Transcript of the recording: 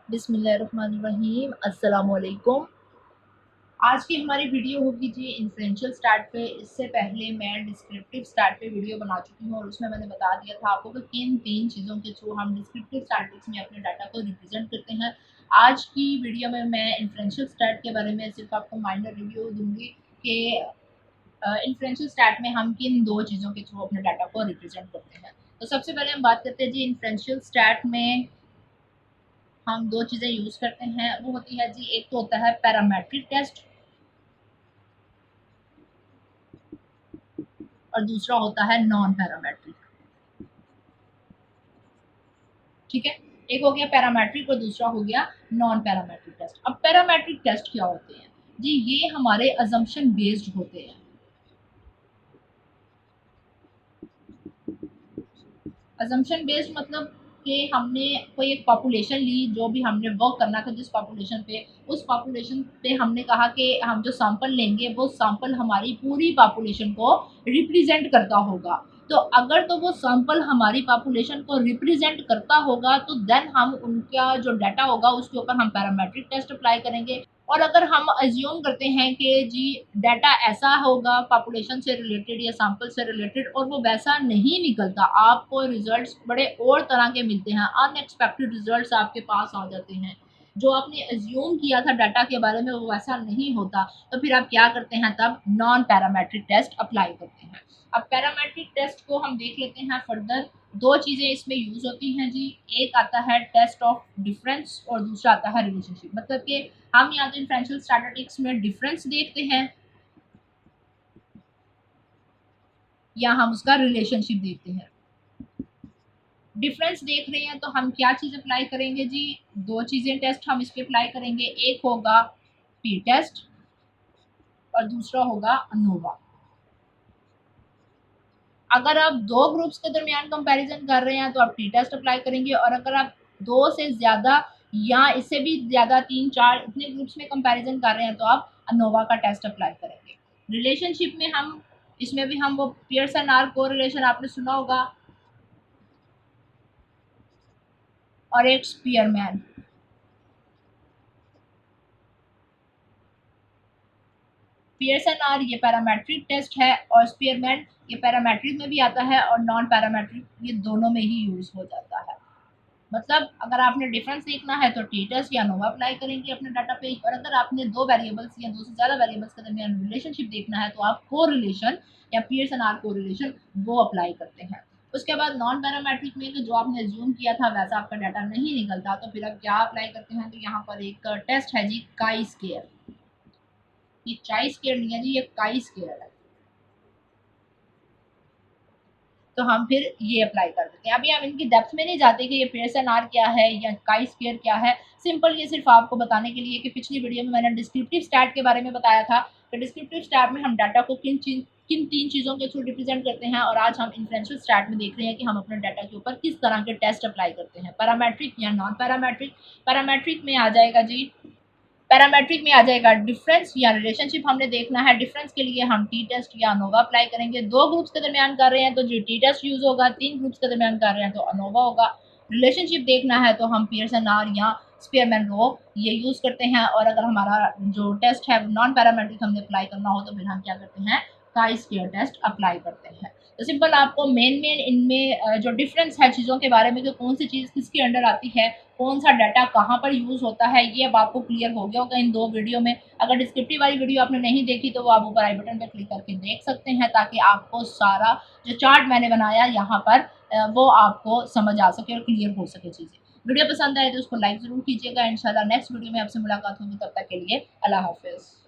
बिस्मिल्लाहिर्रहमानिर्रहीम, अस्सलामुअलैकुम। आज की हमारी वीडियो होगी जी इन्फ्रेंशियल स्टार्ट पे। इससे पहले मैं डिस्क्रिप्टिव स्टार्ट पे वीडियो बना चुकी हूँ और उसमें मैंने बता दिया था आपको कि किन तीन चीज़ों के थ्रू हम डिस्क्रिप्टिव स्टैटिस्टिक्स में अपने डाटा को रिप्रेजेंट करते हैं। आज की वीडियो में मैं इन्फ्रेंशियल स्टार्ट के बारे में सिर्फ आपको माइनर रिव्यू दूंगी कि इन्फ्रेंशियल स्टार्ट में हम किन दो चीज़ों के थ्रू अपने डाटा को रिप्रेजेंट करते हैं। तो सबसे पहले हम बात करते हैं जी इन्फ्रेंशियल स्टार्ट में हम दो चीज़ें यूज़ करते हैं। वो होती है जी, एक तो होता है पैरामेट्रिक टेस्ट और दूसरा होता है नॉन पैरामेट्रिक। ठीक है, एक हो गया पैरामेट्रिक और दूसरा हो गया नॉन पैरामेट्रिक टेस्ट। अब पैरामेट्रिक टेस्ट क्या होते हैं जी? ये हमारे अजम्पशन बेस्ड होते हैं। अजम्पशन बेस्ड मतलब कि हमने कोई एक पॉपुलेशन ली, जो भी हमने वर्क करना था जिस पॉपुलेशन पे, उस पॉपुलेशन पे हमने कहा कि हम जो सैंपल लेंगे वो सैंपल हमारी पूरी पॉपुलेशन को रिप्रेजेंट करता होगा। तो अगर तो वो सैंपल हमारी पॉपुलेशन को रिप्रेजेंट करता होगा तो देन हम उनका जो डाटा होगा उसके ऊपर हम पैरामेट्रिक टेस्ट अप्लाई करेंगे। और अगर हम अज्यूम करते हैं कि जी डाटा ऐसा होगा पॉपुलेशन से रिलेटेड या सैंपल से रिलेटेड और वो वैसा नहीं निकलता, आपको रिजल्ट्स बड़े और तरह के मिलते हैं, अनएक्सपेक्टेड रिजल्ट्स आपके पास आ जाते हैं, जो आपने अज्यूम किया था डाटा के बारे में वो वैसा नहीं होता, तो फिर आप क्या करते हैं? तब नॉन पैरामेट्रिक टेस्ट अप्लाई करते हैं। अब पैरामेट्रिक टेस्ट को हम देख लेते हैं फर्दर। दो चीज़ें इसमें यूज़ होती हैं जी। एक आता है टेस्ट ऑफ डिफरेंस और दूसरा आता है रिलेशनशिप। मतलब कि हम यहाँ तो इन्फ्रेंशियल स्टैटिस्टिक्स में डिफरेंस देखते हैं या हम उसका रिलेशनशिप देखते हैं। डिफरेंस देख रहे हैं तो हम क्या चीज़ अप्लाई करेंगे जी? दो चीज़ें टेस्ट हम इस पर अप्लाई करेंगे। एक होगा पी टेस्ट और दूसरा होगा अनोवा। अगर आप दो ग्रुप्स के दरमियान कंपैरिजन कर रहे हैं तो आप टी टेस्ट अप्लाई करेंगे, और अगर आप दो से ज़्यादा या इससे भी ज़्यादा 3-4 इतने ग्रुप्स में कंपैरिजन कर रहे हैं तो आप अनोवा का टेस्ट अप्लाई करेंगे। रिलेशनशिप में हम इसमें भी हम वो पियर्सन आर कोरिलेशन आपने सुना होगा, और एक स्पीयरमैन। पियर्सन आर ये पैरामेट्रिक टेस्ट है और स्पीयरमैन ये पैरामेट्रिक में भी आता है और नॉन पैरामेट्रिक, ये दोनों में ही यूज़ हो जाता है। मतलब अगर आपने डिफरेंस देखना है तो टी टेस्ट या नोवा अप्लाई करेंगे अपने डाटा पे, और अगर आपने दो वेरिएबल्स या दो से ज़्यादा वेरिएबल्स के दरमियान रिलेशनशिप देखना है तो आप कोरिलेशन या पियर्सन आर कोरिलेशन वो अप्लाई करते हैं। उसके बाद नॉन पैरामेट्रिक में जो आपने अज्यूम किया था वैसा आपका डाटा नहीं निकलता, तो फिर आप क्या अप्लाई करते हैं? तो यहाँ पर एक टेस्ट है जी, काई स्केयर। ये चाई स्केयर नहीं है जी, ये काई स्केयर है। तो हम फिर ये अप्लाई कर देते हैं। अभी हम इनकी डेप्थ में नहीं जाते कि ये पियर्सन आर क्या है या काई स्क्वायर क्या है। सिंपल ये सिर्फ आपको बताने के लिए कि पिछली वीडियो में मैंने डिस्क्रिप्टिव स्टैट के बारे में बताया था कि डिस्क्रिप्टिव स्टैट में हम डाटा को किन तीन चीज़ों के थ्रू रिप्रेजेंट करते हैं, और आज हम इन्फ्रेंशियल स्टैट में देख रहे हैं कि हम अपने डाटा के ऊपर किस तरह के टेस्ट अप्लाई करते हैं, पैरामेट्रिक या नॉन पैरामेट्रिक। पैरामेट्रिक में आ जाएगा जी, पैरामेट्रिक में आ जाएगा डिफरेंस या रिलेशनशिप हमने देखना है। डिफरेंस के लिए हम टी टेस्ट या अनोवा अप्लाई करेंगे। दो ग्रुप्स के दरमियान कर रहे हैं तो जी टी टेस्ट यूज होगा, तीन ग्रुप्स के दरमियान कर रहे हैं तो अनोवा होगा। रिलेशनशिप देखना है तो हम पियर्सन आर या स्पीयरमैन रो ये यूज करते हैं, और अगर हमारा जो टेस्ट है नॉन पैरामेट्रिक हमने अप्लाई करना हो तो फिर हम क्या करते हैं? काई स्क्वायर टेस्ट अप्लाई करते हैं। तो सिंपल आपको मेन इनमें जो डिफरेंस है चीज़ों के बारे में कि कौन सी चीज़ किसके अंडर आती है, कौन सा डाटा कहाँ पर यूज़ होता है, ये अब आपको क्लियर हो गया होगा इन दो वीडियो में। अगर डिस्क्रिप्टिव वाली वीडियो आपने नहीं देखी तो वो आप ऊपर आई बटन पर क्लिक करके देख सकते हैं, ताकि आपको सारा जो चार्ट मैंने बनाया यहाँ पर वो आपको समझ आ सके और क्लियर हो सके चीज़ें। वीडियो पसंद आए तो उसको लाइक ज़रूर कीजिएगा। इंशाल्लाह नेक्स्ट वीडियो में आपसे मुलाकात होगी, तब तक के लिए अल्लाह हाफिज़।